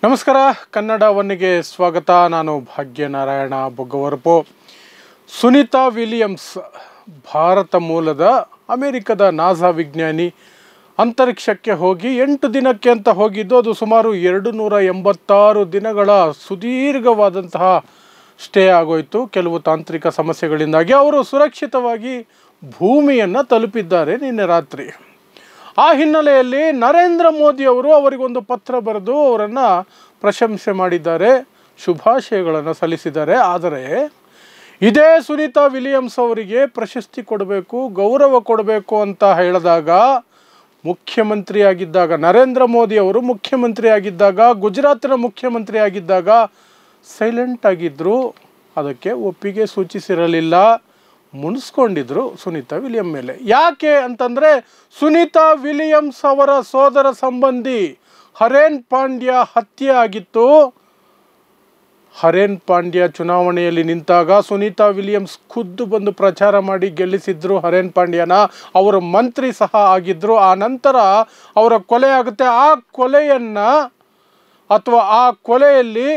ನಮಸ್ಕಾರ, ಕನ್ನಡ ಒನ್ನಿಗೆ ಸ್ವಾಗತ. ನಾನು ಭಾಗ್ಯನಾರಾಯಣ ಬೊಗ್ಗವರಪು. ಸುನೀತಾ ವಿಲಿಯಮ್ಸ್ ಭಾರತ ಮೂಲದ ಅಮೆರಿಕದ ನಾಸಾ ವಿಜ್ಞಾನಿ ಅಂತರಿಕ್ಷಕ್ಕೆ ಹೋಗಿ 8 ದಿನಕ್ಕೆ ಅಂತ ಹೋಗಿದ್ದು. ಅದು ಸುಮಾರು 286 ದಿನಗಳ ಸುದೀರ್ಘವಾದಂತಹ ಸ್ಟೇ ಆಗೋಯಿತು. ಕೆಲವು ತಾಂತ್ರಿಕ ಸಮಸ್ಯೆಗಳಿಂದಾಗಿ ಅವರು ಸುರಕ್ಷಿತವಾಗಿ ಭೂಮಿಯನ್ನು ತಲುಪಿದ್ದಾರೆ ನಿನ್ನೆ ರಾತ್ರಿ. ಆ ಹಿನ್ನೆಲೆಯಲ್ಲಿ ನರೇಂದ್ರ ಮೋದಿ ಅವರು ಅವರಿಗೊಂದು ಪತ್ರ ಬರೆದು ಅವರನ್ನು ಪ್ರಶಂಸೆ ಮಾಡಿದ್ದಾರೆ, ಶುಭಾಶಯಗಳನ್ನು ಸಲ್ಲಿಸಿದ್ದಾರೆ. ಆದರೆ ಇದೇ ಸುನೀತಾ ವಿಲಿಯಮ್ಸ್ ಅವರಿಗೆ ಪ್ರಶಸ್ತಿ ಕೊಡಬೇಕು, ಗೌರವ ಕೊಡಬೇಕು ಅಂತ ಹೇಳಿದಾಗ, ಮುಖ್ಯಮಂತ್ರಿಯಾಗಿದ್ದಾಗ ನರೇಂದ್ರ ಮೋದಿ ಅವರು ಮುಖ್ಯಮಂತ್ರಿಯಾಗಿದ್ದಾಗ, ಗುಜರಾತಿನ ಮುಖ್ಯಮಂತ್ರಿಯಾಗಿದ್ದಾಗ ಸೈಲೆಂಟ್ ಆಗಿದ್ದರು. ಅದಕ್ಕೆ ಒಪ್ಪಿಗೆ ಸೂಚಿಸಿರಲಿಲ್ಲ, ಮುನಿಸ್ಕೊಂಡಿದ್ರು ಸುನೀತಾ ವಿಲಿಯಮ್ ಮೇಲೆ. ಯಾಕೆ ಅಂತಂದರೆ, ಸುನೀತಾ ವಿಲಿಯಮ್ಸ್ ಅವರ ಸೋದರ ಸಂಬಂಧಿ ಹರೇನ್ ಪಾಂಡ್ಯ ಹತ್ಯೆ ಆಗಿತ್ತು. ಹರೇನ್ ಪಾಂಡ್ಯ ಚುನಾವಣೆಯಲ್ಲಿ ನಿಂತಾಗ ಸುನೀತಾ ವಿಲಿಯಮ್ಸ್ ಖುದ್ದು ಬಂದು ಪ್ರಚಾರ ಮಾಡಿ ಗೆಲ್ಲಿಸಿದ್ರು ಹರೇನ್ ಪಾಂಡ್ಯನ. ಅವರು ಮಂತ್ರಿ ಸಹ ಆಗಿದ್ದರು. ಆ ನಂತರ ಅವರ ಕೊಲೆ ಆಗುತ್ತೆ. ಆ ಕೊಲೆಯನ್ನು ಅಥವಾ ಆ ಕೊಲೆಯಲ್ಲಿ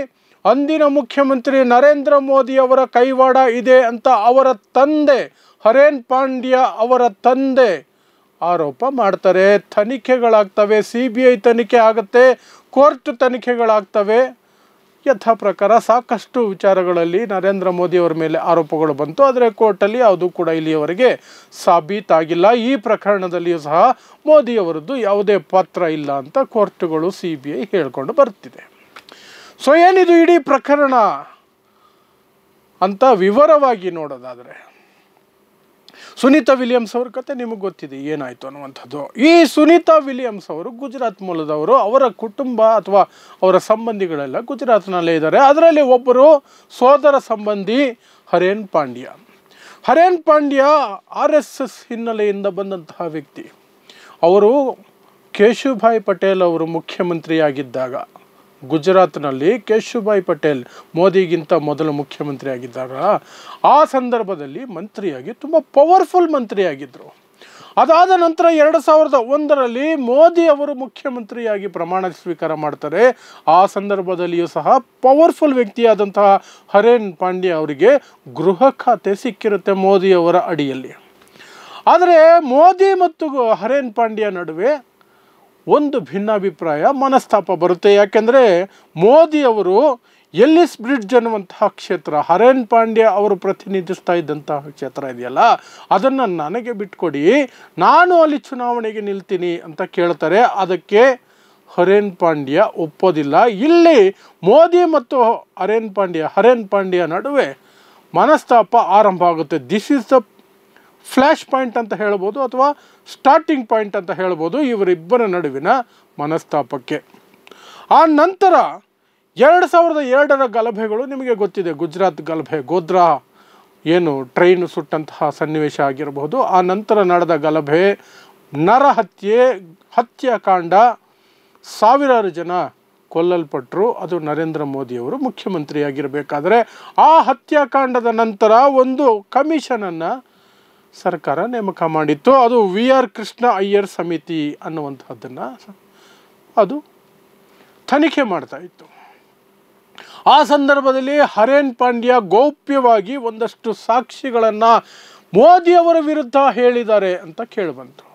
ಅಂದಿನ ಮುಖ್ಯಮಂತ್ರಿ ನರೇಂದ್ರ ಮೋದಿ ಅವರ ಕೈವಾಡ ಇದೆ ಅಂತ ಅವರ ತಂದೆ ಹರೇನ್ ಪಾಂಡ್ಯ ಅವರ ತಂದೆ ಆರೋಪ ಮಾಡ್ತಾರೆ. ತನಿಖೆಗಳಾಗ್ತವೆ, CBI ತನಿಖೆ ಆಗುತ್ತೆ, ಕೋರ್ಟ್ ತನಿಖೆಗಳಾಗ್ತವೆ. ಯಥಾ ಪ್ರಕಾರ ಸಾಕಷ್ಟು ವಿಚಾರಗಳಲ್ಲಿ ನರೇಂದ್ರ ಮೋದಿ ಅವರ ಮೇಲೆ ಆರೋಪಗಳು ಬಂತು. ಆದರೆ ಕೋರ್ಟಲ್ಲಿ ಯಾವುದೂ ಕೂಡ ಇಲ್ಲಿಯವರೆಗೆ ಸಾಬೀತಾಗಿಲ್ಲ. ಈ ಪ್ರಕರಣದಲ್ಲಿಯೂ ಸಹ ಮೋದಿಯವರದ್ದು ಯಾವುದೇ ಪಾತ್ರ ಇಲ್ಲ ಅಂತ ಕೋರ್ಟುಗಳು, CBI ಹೇಳ್ಕೊಂಡು ಬರ್ತಿದೆ. ಸೊ ಏನಿದು ಇಡೀ ಪ್ರಕರಣ ಅಂತ ವಿವರವಾಗಿ ನೋಡೋದಾದರೆ, ಸುನೀತಾ ವಿಲಿಯಮ್ಸ್ ಅವ್ರ ಕತೆ ನಿಮಗೆ ಗೊತ್ತಿದೆ ಏನಾಯಿತು ಅನ್ನುವಂಥದ್ದು. ಈ ಸುನೀತಾ ವಿಲಿಯಮ್ಸ್ ಅವರು ಗುಜರಾತ್ ಮೂಲದವರು. ಅವರ ಕುಟುಂಬ ಅಥವಾ ಅವರ ಸಂಬಂಧಿಗಳೆಲ್ಲ ಗುಜರಾತ್ನಲ್ಲೇ ಇದ್ದಾರೆ. ಅದರಲ್ಲಿ ಒಬ್ಬರು ಸೋದರ ಸಂಬಂಧಿ ಹರೇನ್ ಪಾಂಡ್ಯ. ಹರೇನ್ ಪಾಂಡ್ಯ RSS ಹಿನ್ನೆಲೆಯಿಂದ ಬಂದಂತಹ ವ್ಯಕ್ತಿ. ಅವರು ಕೇಶುಭಾಯ್ ಪಟೇಲ್ ಅವರು ಮುಖ್ಯಮಂತ್ರಿಯಾಗಿದ್ದಾಗ, ಗುಜರಾತ್ನಲ್ಲಿ ಕೇಶುಭಾಯ್ ಪಟೇಲ್ ಮೋದಿಗಿಂತ ಮೊದಲು ಮುಖ್ಯಮಂತ್ರಿ ಆಗಿದ್ದಾಗ, ಆ ಸಂದರ್ಭದಲ್ಲಿ ಮಂತ್ರಿಯಾಗಿ ತುಂಬ ಪವರ್ಫುಲ್ ಮಂತ್ರಿಯಾಗಿದ್ದರು. ಅದಾದ ನಂತರ 2001ರಲ್ಲಿ ಮೋದಿ ಅವರು ಮುಖ್ಯಮಂತ್ರಿಯಾಗಿ ಪ್ರಮಾಣ ಸ್ವೀಕಾರ ಮಾಡ್ತಾರೆ. ಆ ಸಂದರ್ಭದಲ್ಲಿಯೂ ಸಹ ಪವರ್ಫುಲ್ ವ್ಯಕ್ತಿಯಾದಂತಹ ಹರೇನ್ ಪಾಂಡ್ಯ ಅವರಿಗೆ ಗೃಹ ಖಾತೆ ಸಿಕ್ಕಿರುತ್ತೆ ಮೋದಿಯವರ ಅಡಿಯಲ್ಲಿ. ಆದರೆ ಮೋದಿ ಮತ್ತು ಹರೇನ್ ಪಾಂಡ್ಯ ನಡುವೆ ಒಂದು ಭಿನ್ನಾಭಿಪ್ರಾಯ, ಮನಸ್ತಾಪ ಬರುತ್ತೆ. ಯಾಕೆಂದರೆ ಮೋದಿ ಅವರು ಎಲ್ಲಿಸ್ ಬ್ರಿಡ್ಜ್ ಅನ್ನುವಂತಹ ಕ್ಷೇತ್ರ, ಹರೇನ್ ಪಾಂಡ್ಯ ಅವರು ಪ್ರತಿನಿಧಿಸ್ತಾ ಇದ್ದಂತಹ ಕ್ಷೇತ್ರ ಇದೆಯಲ್ಲ, ಅದನ್ನು ನನಗೆ ಬಿಟ್ಕೊಡಿ, ನಾನು ಅಲ್ಲಿ ಚುನಾವಣೆಗೆ ನಿಲ್ತೀನಿ ಅಂತ ಕೇಳ್ತಾರೆ. ಅದಕ್ಕೆ ಹರೇನ್ ಪಾಂಡ್ಯ ಒಪ್ಪೋದಿಲ್ಲ. ಇಲ್ಲಿ ಮೋದಿ ಮತ್ತು ಹರೇನ್ ಪಾಂಡ್ಯ ನಡುವೆ ಮನಸ್ತಾಪ ಆರಂಭ ಆಗುತ್ತೆ. This is the flash point ಅಂತ ಹೇಳ್ಬೋದು, ಅಥವಾ ಸ್ಟಾರ್ಟಿಂಗ್ ಪಾಯಿಂಟ್ ಅಂತ ಹೇಳ್ಬೋದು ಇವರಿಬ್ಬರ ನಡುವಿನ ಮನಸ್ತಾಪಕ್ಕೆ. ಆ ನಂತರ 2002ರ ಗಲಭೆಗಳು ನಿಮಗೆ ಗೊತ್ತಿದೆ. ಗುಜರಾತ್ ಗಲಭೆ, ಗೋಧ್ರಾ ಏನು ಟ್ರೈನು ಸುಟ್ಟಂತಹ ಸನ್ನಿವೇಶ ಆಗಿರಬಹುದು. ಆ ನಂತರ ನಡೆದ ಗಲಭೆ, ಹತ್ಯಾಕಾಂಡ, ಸಾವಿರಾರು ಜನ ಕೊಲ್ಲಲ್ಪಟ್ಟರು. ಅದು ನರೇಂದ್ರ ಮೋದಿಯವರು ಮುಖ್ಯಮಂತ್ರಿಯಾಗಿರಬೇಕಾದ್ರೆ. ಆ ಹತ್ಯಾಕಾಂಡದ ನಂತರ ಒಂದು ಕಮಿಷನನ್ನು ಸರ್ಕಾರ ನೇಮಕ ಮಾಡಿತ್ತು. ಅದು VR ಕೃಷ್ಣ ಅಯ್ಯರ್ ಸಮಿತಿ ಅನ್ನುವಂಥದ್ದನ್ನು ಅದು ತನಿಖೆ ಮಾಡ್ತಾ ಇತ್ತು. ಆ ಸಂದರ್ಭದಲ್ಲಿ ಹರೇನ್ ಪಾಂಡ್ಯ ಗೌಪ್ಯವಾಗಿ ಒಂದಷ್ಟು ಸಾಕ್ಷಿಗಳನ್ನು ಮೋದಿಯವರ ವಿರುದ್ಧ ಹೇಳಿದ್ದಾರೆ ಅಂತ ಕೇಳಿಬಂತು.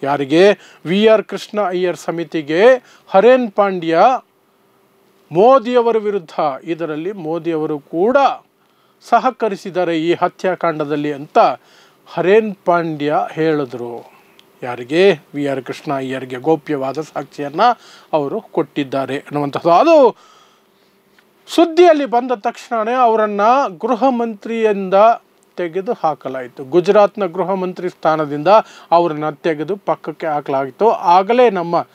ಯಾರಿಗೆ? VR ಕೃಷ್ಣ ಅಯ್ಯರ್ ಸಮಿತಿಗೆ ಹರೇನ್ ಪಾಂಡ್ಯ ಮೋದಿಯವರ ವಿರುದ್ಧ, ಇದರಲ್ಲಿ ಮೋದಿಯವರು ಕೂಡ ಸಹಕರಿಸಿದ್ದಾರೆ ಈ ಹತ್ಯಾಕಾಂಡದಲ್ಲಿ ಅಂತ ಹರೇನ್ ಪಾಂಡ್ಯ ಹೇಳಿದ್ರು. ಯಾರಿಗೆ? VR ಕೃಷ್ಣ ಅಯ್ಯರ್ಗೆ ಗೌಪ್ಯವಾದ ಸಾಕ್ಷಿಯನ್ನು ಅವರು ಕೊಟ್ಟಿದ್ದಾರೆ ಅನ್ನುವಂಥದ್ದು. ಅದು ಸುದ್ದಿಯಲ್ಲಿ ಬಂದ ತಕ್ಷಣವೇ ಅವರನ್ನು ಗೃಹ ಮಂತ್ರಿಯಿಂದ ತೆಗೆದು ಹಾಕಲಾಯಿತು. ಗುಜರಾತ್ನ ಗೃಹ ಮಂತ್ರಿ ಸ್ಥಾನದಿಂದ ಅವರನ್ನು ತೆಗೆದು ಪಕ್ಕಕ್ಕೆ ಹಾಕಲಾಯಿತು. ಆಗಲೇ ನಮ್ಮ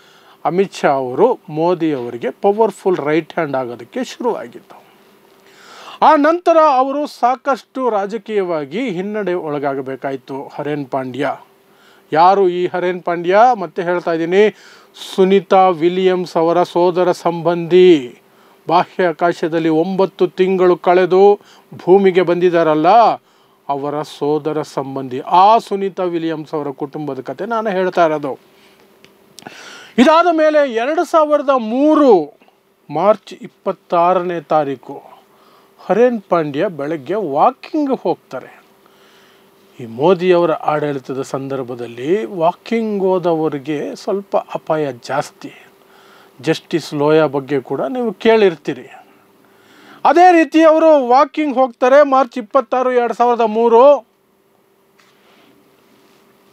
ಅಮಿತ್ ಶಾ ಅವರು ಮೋದಿಯವರಿಗೆ ಪವರ್ಫುಲ್ ರೈಟ್ ಹ್ಯಾಂಡ್ ಆಗೋದಕ್ಕೆ ಶುರುವಾಗಿತ್ತು. ಆ ನಂತರ ಅವರು ಸಾಕಷ್ಟು ರಾಜಕೀಯವಾಗಿ ಹಿನ್ನಡೆ ಒಳಗಾಗಬೇಕಾಯಿತು ಹರೇನ್ ಪಾಂಡ್ಯ. ಯಾರು ಈ ಹರೇನ್ ಪಾಂಡ್ಯ? ಮತ್ತೆ ಹೇಳ್ತಾ ಇದ್ದೀನಿ, ಸುನೀತಾ ವಿಲಿಯಮ್ಸ್ ಅವರ ಸೋದರ ಸಂಬಂಧಿ. ಬಾಹ್ಯಾಕಾಶದಲ್ಲಿ 9 ತಿಂಗಳು ಕಳೆದು ಭೂಮಿಗೆ ಬಂದಿದ್ದಾರಲ್ಲ, ಅವರ ಸೋದರ ಸಂಬಂಧಿ. ಆ ಸುನೀತಾ ವಿಲಿಯಮ್ಸ್ ಅವರ ಕುಟುಂಬದ ಕತೆ ನಾನು ಹೇಳ್ತಾ ಇರೋದು. ಇದಾದ ಮೇಲೆ 2003 ಮಾರ್ಚ್ 26ನೇ ತಾರೀಕು ಹರೇನ್ ಪಾಂಡ್ಯ ಬೆಳಗ್ಗೆ ವಾಕಿಂಗ್ ಹೋಗ್ತಾರೆ. ಈ ಮೋದಿಯವರ ಆಡಳಿತದ ಸಂದರ್ಭದಲ್ಲಿ ವಾಕಿಂಗ್ ಹೋದವರಿಗೆ ಸ್ವಲ್ಪ ಅಪಾಯ ಜಾಸ್ತಿ. ಜಸ್ಟಿಸ್ ಲೋಯಾ ಬಗ್ಗೆ ಕೂಡ ನೀವು ಕೇಳಿರ್ತೀರಿ. ಅದೇ ರೀತಿ ಅವರು ವಾಕಿಂಗ್ ಹೋಗ್ತಾರೆ. ಮಾರ್ಚ್ 26, 2003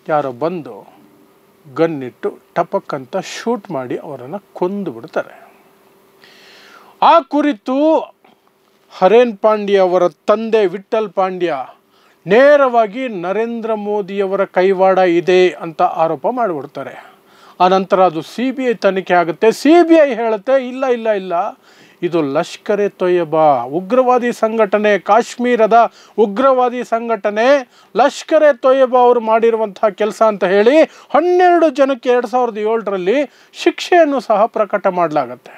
ಯಾರೋ ಬಂದು ಗನ್ನಿಟ್ಟು ಟಪಕ್ ಅಂತ ಶೂಟ್ ಮಾಡಿ ಅವರನ್ನು ಕೊಂದು ಬಿಡ್ತಾರೆ. ಆ ಕುರಿತು ಹರೇನ್ ಪಾಂಡ್ಯ ಅವರ ತಂದೆ ವಿಠಲ್ ಪಾಂಡ್ಯ ನೇರವಾಗಿ ನರೇಂದ್ರ ಮೋದಿಯವರ ಕೈವಾಡ ಇದೆ ಅಂತ ಆರೋಪ ಮಾಡಿಬಿಡ್ತಾರೆ. ಆನಂತರ ಅದು CBI ತನಿಖೆ ಆಗುತ್ತೆ. CBI ಹೇಳುತ್ತೆ ಇಲ್ಲ ಇಲ್ಲ ಇಲ್ಲ, ಇದು ಲಷ್ಕರ್ ಎ ತೊಯ್ಯಬಾ ಉಗ್ರವಾದಿ ಸಂಘಟನೆ, ಕಾಶ್ಮೀರದ ಉಗ್ರವಾದಿ ಸಂಘಟನೆ ಲಷ್ಕರ್ ಎ ತೊಯ್ಯಬಾ ಅವರು ಮಾಡಿರುವಂತಹ ಕೆಲಸ ಅಂತ ಹೇಳಿ 12 ಜನಕ್ಕೆ 2007ರಲ್ಲಿ ಶಿಕ್ಷೆಯನ್ನು ಸಹ ಪ್ರಕಟ ಮಾಡಲಾಗತ್ತೆ.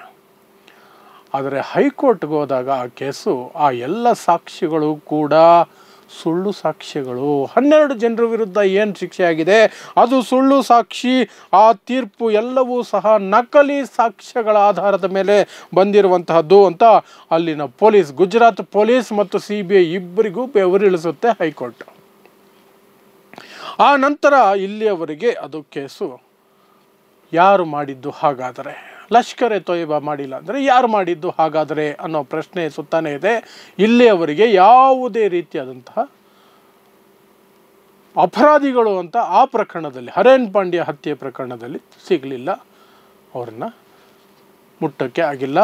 ಆದರೆ ಹೈಕೋರ್ಟ್ಗೆ ಹೋದಾಗ ಆ ಕೇಸು, ಆ ಎಲ್ಲ ಸಾಕ್ಷಿಗಳು ಕೂಡ ಸುಳ್ಳು ಸಾಕ್ಷ್ಯಗಳು. 12 ಜನರ ವಿರುದ್ಧ ಏನು ಶಿಕ್ಷೆ ಆಗಿದೆ ಅದು ಸುಳ್ಳು ಸಾಕ್ಷಿ. ಆ ತೀರ್ಪು ಎಲ್ಲವೂ ಸಹ ನಕಲಿ ಸಾಕ್ಷ್ಯಗಳ ಆಧಾರದ ಮೇಲೆ ಬಂದಿರುವಂತಹದ್ದು ಅಂತ ಅಲ್ಲಿನ ಪೊಲೀಸ್, ಗುಜರಾತ್ ಪೊಲೀಸ್ ಮತ್ತು CBI ಇಬ್ಬರಿಗೂ ಬೆವರಿಳಿಸುತ್ತೆ ಹೈಕೋರ್ಟ್. ಆ ನಂತರ ಇಲ್ಲಿಯವರೆಗೆ ಅದು ಕೇಸು ಯಾರು ಮಾಡಿದ್ದು ಹಾಗಾದರೆ, ಲಷ್ಕರ್ ಎ ತೊಯ್ಯಬಾ ಮಾಡಿಲ್ಲ ಅಂದರೆ ಯಾರು ಮಾಡಿದ್ದು ಹಾಗಾದರೆ ಅನ್ನೋ ಪ್ರಶ್ನೆ ಸುತ್ತಾನೆ ಇದೆ. ಇಲ್ಲಿಯವರೆಗೆ ಯಾವುದೇ ರೀತಿಯಾದಂತಹ ಅಪರಾಧಿಗಳು ಅಂತ ಆ ಪ್ರಕರಣದಲ್ಲಿ, ಹರೇನ್ ಪಾಂಡ್ಯ ಹತ್ಯೆ ಪ್ರಕರಣದಲ್ಲಿ ಸಿಗಲಿಲ್ಲ. ಅವರನ್ನು ಮುಟ್ಟಕ್ಕೆ ಆಗಿಲ್ಲ,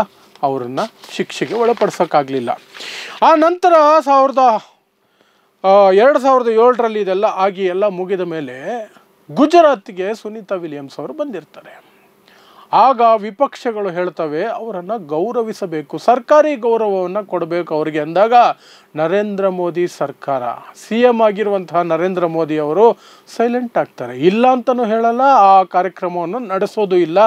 ಅವರನ್ನು ಶಿಕ್ಷೆಗೆ ಒಳಪಡಿಸೋಕ್ಕಾಗಲಿಲ್ಲ. ಆ ನಂತರ 2007ರಲ್ಲಿ ಇದೆಲ್ಲ ಆಗಿ ಎಲ್ಲ ಮುಗಿದ ಮೇಲೆ ಗುಜರಾತ್ಗೆ ಸುನೀತಾ ವಿಲಿಯಮ್ಸ್ ಅವರು ಬಂದಿರ್ತಾರೆ. ಆಗ ವಿಪಕ್ಷಗಳು ಹೇಳ್ತವೆ ಅವರನ್ನು ಗೌರವಿಸಬೇಕು, ಸರ್ಕಾರಿ ಗೌರವವನ್ನು ಕೊಡಬೇಕು ಅವರಿಗೆ ಅಂದಾಗ ನರೇಂದ್ರ ಮೋದಿ ಸರ್ಕಾರ, CM ಆಗಿರುವಂತಹ ನರೇಂದ್ರ ಮೋದಿ ಅವರು ಸೈಲೆಂಟ್ ಆಗ್ತಾರೆ. ಇಲ್ಲ ಅಂತಲೂ ಹೇಳಲ್ಲ, ಆ ಕಾರ್ಯಕ್ರಮವನ್ನು ನಡೆಸೋದು ಇಲ್ಲ.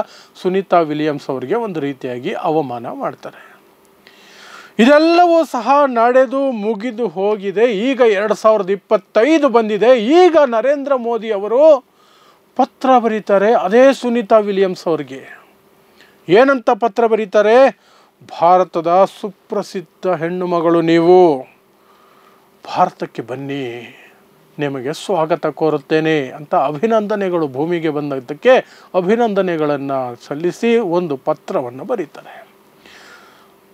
ಸುನೀತಾ ವಿಲಿಯಮ್ಸ್ ಅವರಿಗೆ ಒಂದು ರೀತಿಯಾಗಿ ಅವಮಾನ ಮಾಡ್ತಾರೆ. ಇದೆಲ್ಲವೂ ಸಹ ನಡೆದು ಮುಗಿದು ಹೋಗಿದೆ. ಈಗ 2025 ಬಂದಿದೆ. ಈಗ ನರೇಂದ್ರ ಮೋದಿ ಅವರು ಪತ್ರ ಬರೀತಾರೆ ಅದೇ ಸುನೀತಾ ವಿಲಿಯಮ್ಸ್ ಅವರಿಗೆ. ಏನಂತ ಪತ್ರ ಬರೀತಾರೆ? ಭಾರತದ ಸುಪ್ರಸಿದ್ಧ ಹೆಣ್ಣು ಮಗಳು ನೀವು, ಭಾರತಕ್ಕೆ ಬನ್ನಿ, ನಿಮಗೆ ಸ್ವಾಗತ ಕೋರುತ್ತೇನೆ ಅಂತ ಅಭಿನಂದನೆಗಳು, ಭೂಮಿಗೆ ಬಂದದ್ದಕ್ಕೆ ಅಭಿನಂದನೆಗಳನ್ನು ಸಲ್ಲಿಸಿ ಒಂದು ಪತ್ರವನ್ನು ಬರೀತಾರೆ.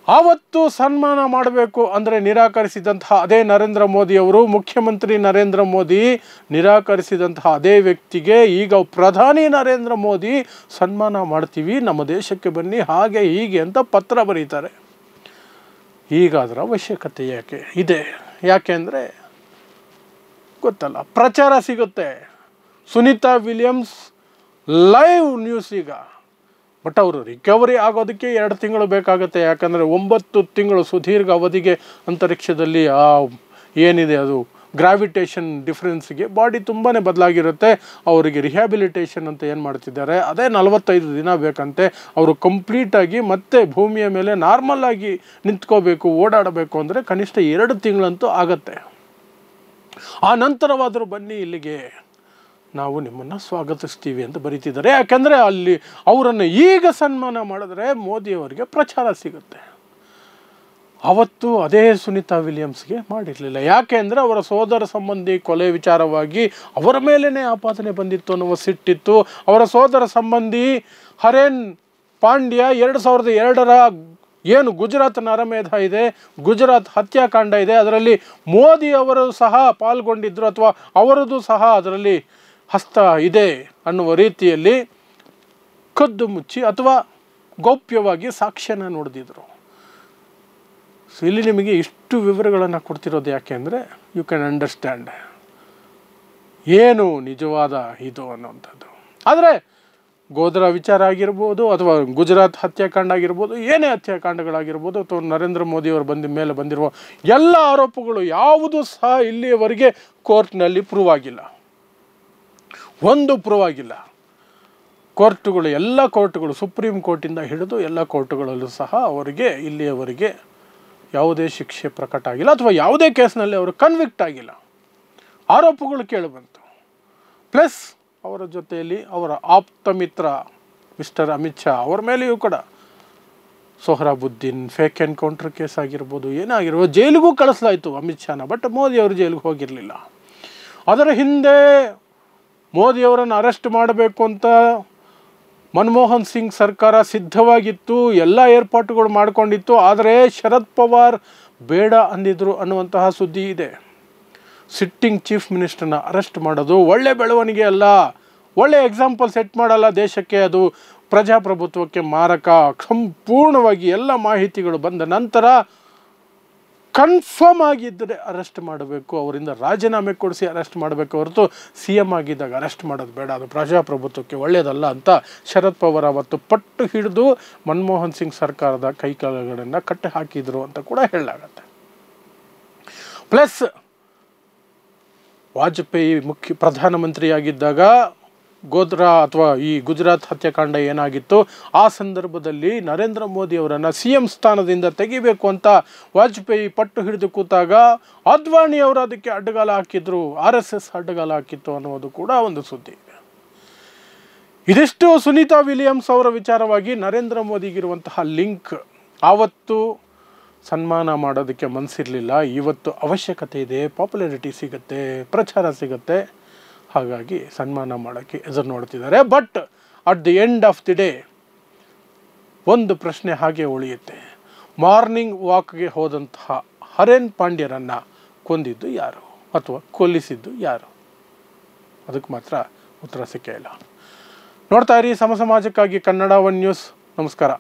ಆವತ್ತು ಸನ್ಮಾನ ಮಾಡಬೇಕು ಅಂದರೆ ನಿರಾಕರಿಸಿದಂತಹ ಅದೇ ನರೇಂದ್ರ ಮೋದಿ ಅವರು, ಮುಖ್ಯಮಂತ್ರಿ ನರೇಂದ್ರ ಮೋದಿ ನಿರಾಕರಿಸಿದಂತಹ ಅದೇ ವ್ಯಕ್ತಿಗೆ ಈಗ ಪ್ರಧಾನಿ ನರೇಂದ್ರ ಮೋದಿ ಸನ್ಮಾನ ಮಾಡ್ತೀವಿ, ನಮ್ಮ ದೇಶಕ್ಕೆ ಬನ್ನಿ, ಹಾಗೆ ಹೀಗೆ ಅಂತ ಪತ್ರ ಬರೀತಾರೆ. ಈಗ ಅದರ ಅವಶ್ಯಕತೆ ಇದೆ? ಯಾಕೆ ಅಂದರೆ ಗೊತ್ತಲ್ಲ, ಪ್ರಚಾರ ಸಿಗುತ್ತೆ. ಸುನೀತಾ ವಿಲಿಯಮ್ಸ್ ಲೈವ್ ನ್ಯೂಸ್ ಈಗ. ಬಟ್ ಅವರು ರಿಕವರಿ ಆಗೋದಕ್ಕೆ 2 ತಿಂಗಳು ಬೇಕಾಗುತ್ತೆ. ಯಾಕಂದರೆ 9 ತಿಂಗಳು ಸುದೀರ್ಘ ಅವಧಿಗೆ ಅಂತರಿಕ್ಷದಲ್ಲಿ ಏನಿದೆ ಅದು ಗ್ರಾವಿಟೇಷನ್ ಡಿಫ್ರೆನ್ಸ್ಗೆ ಬಾಡಿ ತುಂಬಾ ಬದಲಾಗಿರುತ್ತೆ. ಅವರಿಗೆ ರಿಹ್ಯಾಬಿಲಿಟೇಷನ್ ಅಂತ ಏನು ಮಾಡ್ತಿದ್ದಾರೆ ಅದೇ 45 ದಿನ ಬೇಕಂತೆ. ಅವರು ಕಂಪ್ಲೀಟಾಗಿ ಮತ್ತೆ ಭೂಮಿಯ ಮೇಲೆ ನಾರ್ಮಲ್ ಆಗಿ ನಿಂತ್ಕೋಬೇಕು, ಓಡಾಡಬೇಕು ಅಂದರೆ ಕನಿಷ್ಠ 2 ತಿಂಗಳಂತೂ ಆಗತ್ತೆ. ಆ ನಂತರವಾದರೂ ಬನ್ನಿ ಇಲ್ಲಿಗೆ, ನಾವು ನಿಮ್ಮನ್ನು ಸ್ವಾಗತಿಸ್ತೀವಿ ಅಂತ ಬರೀತಿದ್ದಾರೆ. ಯಾಕೆಂದರೆ ಅಲ್ಲಿ ಅವರನ್ನು ಈಗ ಸನ್ಮಾನ ಮಾಡಿದ್ರೆ ಮೋದಿಯವರಿಗೆ ಪ್ರಚಾರ ಸಿಗುತ್ತೆ. ಅವತ್ತು ಅದೇ ಸುನೀತಾ ವಿಲಿಯಮ್ಸ್ಗೆ ಮಾಡಿರಲಿಲ್ಲ. ಯಾಕೆ ಅಂದರೆ ಅವರ ಸೋದರ ಸಂಬಂಧಿ ಕೊಲೆ ವಿಚಾರವಾಗಿ ಅವರ ಮೇಲೇ ಆಪಾದನೆ ಬಂದಿತ್ತು ಅನ್ನುವ ಸಿಟ್ಟಿತ್ತು. ಅವರ ಸೋದರ ಸಂಬಂಧಿ ಹರೇನ್ ಪಾಂಡ್ಯ 2002ರ ಏನು ಗುಜರಾತ್ ನರಮೇಧ ಇದೆ, ಗುಜರಾತ್ ಹತ್ಯಾಕಾಂಡ ಇದೆ, ಅದರಲ್ಲಿ ಮೋದಿ ಅವರು ಸಹ ಪಾಲ್ಗೊಂಡಿದ್ದರು ಅಥವಾ ಅವರದ್ದು ಸಹ ಅದರಲ್ಲಿ ಹಸ್ತ ಇದೆ ಅನ್ನುವ ರೀತಿಯಲ್ಲಿ ಕದ್ದು ಮುಚ್ಚಿ ಅಥವಾ ಗೌಪ್ಯವಾಗಿ ಸಾಕ್ಷ್ಯನ ನೋಡಿದ್ರು. ಸೊ ಇಲ್ಲಿ ನಿಮಗೆ ಇಷ್ಟು ವಿವರಗಳನ್ನು ಕೊಡ್ತಿರೋದು ಯಾಕೆ ಅಂದರೆ ಯು ಕ್ಯಾನ್ ಅಂಡರ್ಸ್ಟ್ಯಾಂಡ್ ಏನು ನಿಜವಾದ ಇದು ಅನ್ನುವಂಥದ್ದು. ಆದರೆ ಗೋಧ್ರಾ ವಿಚಾರ ಆಗಿರ್ಬೋದು ಅಥವಾ ಗುಜರಾತ್ ಹತ್ಯಾಕಾಂಡ ಆಗಿರ್ಬೋದು, ಏನೇ ಹತ್ಯಾಕಾಂಡಗಳಾಗಿರ್ಬೋದು ಅಥವಾ ನರೇಂದ್ರ ಮೋದಿಯವರು ಮೇಲೆ ಬಂದಿರುವ ಎಲ್ಲ ಆರೋಪಗಳು ಯಾವುದೂ ಸಹ ಇಲ್ಲಿಯವರೆಗೆ ಕೋರ್ಟ್ನಲ್ಲಿ ಪ್ರೂವ್ ಆಗಿಲ್ಲ. ಒಂದು ಪ್ರೂವ್ ಆಗಿಲ್ಲ. ಕೋರ್ಟುಗಳು, ಎಲ್ಲ ಕೋರ್ಟುಗಳು, ಸುಪ್ರೀಂ ಕೋರ್ಟಿಂದ ಹಿಡಿದು ಎಲ್ಲ ಕೋರ್ಟುಗಳಲ್ಲೂ ಸಹ ಅವರಿಗೆ ಇಲ್ಲಿಯವರೆಗೆ ಯಾವುದೇ ಶಿಕ್ಷೆ ಪ್ರಕಟ ಆಗಿಲ್ಲ ಅಥವಾ ಯಾವುದೇ ಕೇಸ್ನಲ್ಲಿ ಅವರು ಕನ್ವಿಕ್ಟ್ ಆಗಿಲ್ಲ. ಆರೋಪಗಳು ಕೇಳಿಬಂತು. ಪ್ಲಸ್ ಅವರ ಜೊತೆಯಲ್ಲಿ ಅವರ ಆಪ್ತ ಮಿತ್ರ ಮಿಸ್ಟರ್ ಅಮಿತ್ ಶಾ ಅವರ ಮೇಲೆಯೂ ಕೂಡ ಸೊಹ್ರಾಬುದ್ದೀನ್ ಫೇಕ್ ಎನ್ಕೌಂಟರ್ ಕೇಸ್ ಆಗಿರ್ಬೋದು, ಏನಾಗಿರ್ಬೋದು, ಜೈಲಿಗೂ ಕಳಿಸಲಾಯಿತು ಅಮಿತ್ ಶಾನ. ಬಟ್ ಮೋದಿಯವರು ಜೈಲಿಗೆ ಹೋಗಿರಲಿಲ್ಲ. ಅದರ ಹಿಂದೆ ಮೋದಿಯವರನ್ನು ಅರೆಸ್ಟ್ ಮಾಡಬೇಕು ಅಂತ ಮನಮೋಹನ್ ಸಿಂಗ್ ಸರ್ಕಾರ ಸಿದ್ಧವಾಗಿತ್ತು, ಎಲ್ಲ ಏರ್ಪಾಟುಗಳು ಮಾಡಿಕೊಂಡಿತ್ತು. ಆದರೆ ಶರದ್ ಪವಾರ್ ಬೇಡ ಅಂದಿದ್ರು ಅನ್ನುವಂತಹ ಸುದ್ದಿ ಇದೆ. ಸಿಟ್ಟಿಂಗ್ ಚೀಫ್ ಮಿನಿಸ್ಟರ್ನ ಅರೆಸ್ಟ್ ಮಾಡೋದು ಒಳ್ಳೆ ಬೆಳವಣಿಗೆ ಅಲ್ಲ, ಒಳ್ಳೆ ಎಕ್ಸಾಂಪಲ್ ಸೆಟ್ ಮಾಡಲ್ಲ ದೇಶಕ್ಕೆ. ಅದು ಪ್ರಜಾಪ್ರಭುತ್ವಕ್ಕೆ ಮಾರಕ. ಸಂಪೂರ್ಣವಾಗಿ ಎಲ್ಲ ಮಾಹಿತಿಗಳು ಬಂದ ನಂತರ ಕನ್ಫರ್ಮ್ ಆಗಿದ್ದರೆ ಅರೆಸ್ಟ್ ಮಾಡಬೇಕು, ಅವರಿಂದ ರಾಜೀನಾಮೆ ಕೊಡಿಸಿ ಅರೆಸ್ಟ್ ಮಾಡಬೇಕು ಹೊರತು CM ಆಗಿದ್ದಾಗ ಅರೆಸ್ಟ್ ಮಾಡೋದು ಬೇಡ, ಅದು ಪ್ರಜಾಪ್ರಭುತ್ವಕ್ಕೆ ಒಳ್ಳೆಯದಲ್ಲ ಅಂತ ಶರದ್ ಪವಾರ್ ಅವತ್ತು ಪಟ್ಟು ಹಿಡಿದು ಮನಮೋಹನ್ ಸಿಂಗ್ ಸರ್ಕಾರದ ಕೈಕಾಲುಗಳನ್ನು ಕಟ್ಟಿ ಹಾಕಿದ್ರು ಅಂತ ಕೂಡ ಹೇಳಲಾಗತ್ತೆ. ಪ್ಲಸ್ ವಾಜಪೇಯಿ ಪ್ರಧಾನಮಂತ್ರಿಯಾಗಿದ್ದಾಗ ಗೋಧ್ರಾ ಅಥವಾ ಈ ಗುಜರಾತ್ ಹತ್ಯಾಕಾಂಡ ಏನಾಗಿತ್ತು, ಆ ಸಂದರ್ಭದಲ್ಲಿ ನರೇಂದ್ರ ಮೋದಿ ಅವರನ್ನು CM ಸ್ಥಾನದಿಂದ ತೆಗಿಬೇಕು ಅಂತ ವಾಜಪೇಯಿ ಪಟ್ಟು ಹಿಡಿದು ಕೂತಾಗ ಅದ್ವಾನಿ ಅವರು ಅದಕ್ಕೆ ಅಡ್ಡಗಾಲ ಹಾಕಿದ್ರು, RSS ಅಡ್ಡಗಾಲ ಹಾಕಿತ್ತು ಅನ್ನೋದು ಕೂಡ ಒಂದು ಸುದ್ದಿ ಇದೆ. ಇದಿಷ್ಟು ಸುನೀತಾ ವಿಲಿಯಮ್ಸ್ ಅವರ ವಿಚಾರವಾಗಿ ನರೇಂದ್ರ ಮೋದಿಗಿರುವಂತಹ ಲಿಂಕ್. ಆವತ್ತು ಸನ್ಮಾನ ಮಾಡೋದಕ್ಕೆ ಮನಸ್ಸಿರಲಿಲ್ಲ, ಇವತ್ತು ಅವಶ್ಯಕತೆ ಇದೆ, ಪಾಪ್ಯುಲಾರಿಟಿ ಸಿಗುತ್ತೆ, ಪ್ರಚಾರ ಸಿಗುತ್ತೆ, ಹಾಗಾಗಿ ಸನ್ಮಾನ ಮಾಡೋಕ್ಕೆ ಎದುರು ನೋಡ್ತಿದ್ದಾರೆ. But at the end of the day ಒಂದು ಪ್ರಶ್ನೆ ಹಾಗೆ ಉಳಿಯುತ್ತೆ, ಮಾರ್ನಿಂಗ್ ವಾಕ್ಗೆ ಹೋದಂತಹ ಹರೇನ್ ಪಾಂಡ್ಯರನ್ನು ಕೊಂದಿದ್ದು ಯಾರು ಅಥವಾ ಕೊಲ್ಲಿಸಿದ್ದು ಯಾರು? ಅದಕ್ಕೆ ಮಾತ್ರ ಉತ್ತರ ಸಿಕ್ಕೇ ಇಲ್ಲ. ನೋಡ್ತಾ ಇರಿ ಸಮಾಜಕ್ಕಾಗಿ ಕನ್ನಡ 1 ನ್ಯೂಸ್. ನಮಸ್ಕಾರ.